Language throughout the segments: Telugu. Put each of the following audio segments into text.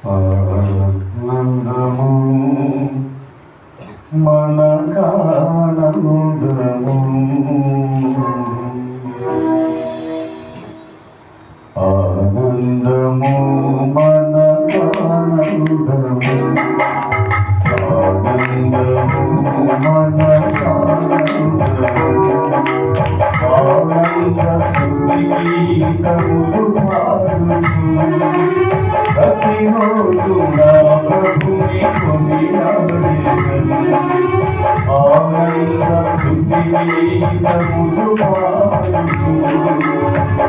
ఆనందము మనకానందము ఆనందము మనకానందము ఆనందము మనకానందము ఆనంద స్తుతి గీతములు పాడుచు ప్రతిరోజు నా ప్రభుని కొనియాడెదను ఆనంద స్తుతి గీతములు పాడుచు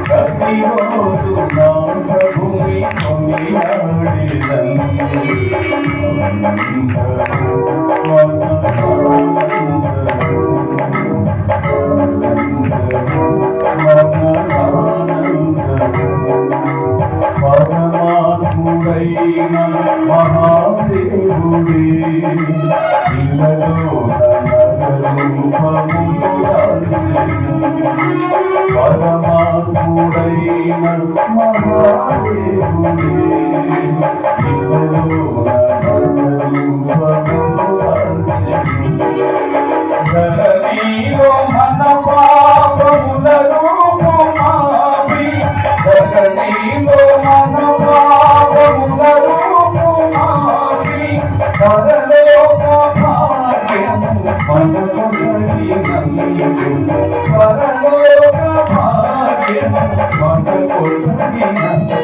ప్రతిరోజు నా ప్రభుని కొనియాడెదను పరమాత్ముడైన మహాదేవుడే ఇలలో రూపములు దాల్చెను పరమాత్ముడైన మహాదేవుడే ఇలలో రూపములు దాల్చెను ధరణిలో మన పాపముల రూపమావి ధరణిలో మన పాపముల రూపమావి పరలోక భాగ్యము మనకు సగినందు పరలోక భాగ్యము మనకు సగినందు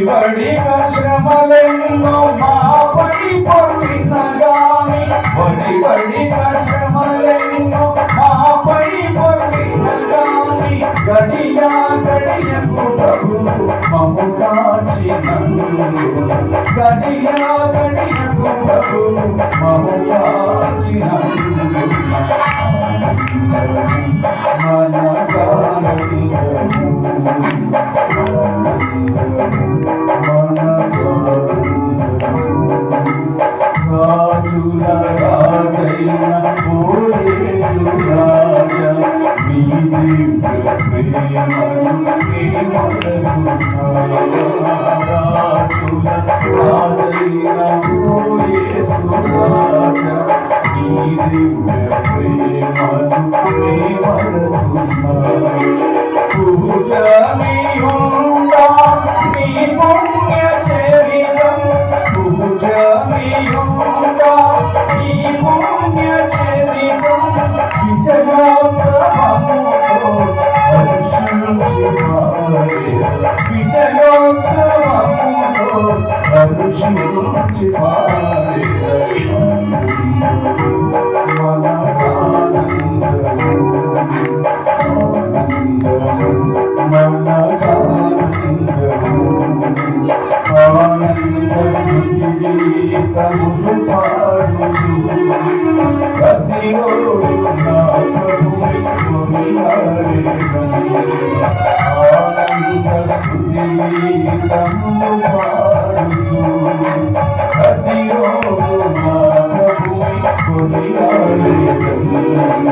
వడి శ్రమలెన్నో మాపై పొందిన గాని వడి శ్రమలెన్నో మాపై పొందిన గాని గడియా గడియకు ప్రభు మము కాచినందు గడియా గడియకు ప్రభు మము కాచినందు మన రాజుల రాజైన ఓ యేసు రాజా మీ దివ్య ప్రేమను రాజుల రాజైన ఓ యేసు రాజా మీ దివ్య ప్రేమను పూజ మీ ఉందా మీ పుణ్య చరితం పూజ మీ ఉందా మీ పుణ్య చరితం విజయోత్సవముతో విజయోత్సవముతో హర్షించి మన గీతములు పాడుచు ప్రతిరోజు నా ప్రభుని కొనియాడెదను ఆనంద స్తుతి గీతములు పాడుచు ప్రతిరోజు నా ప్రభుని కొనియాడెదను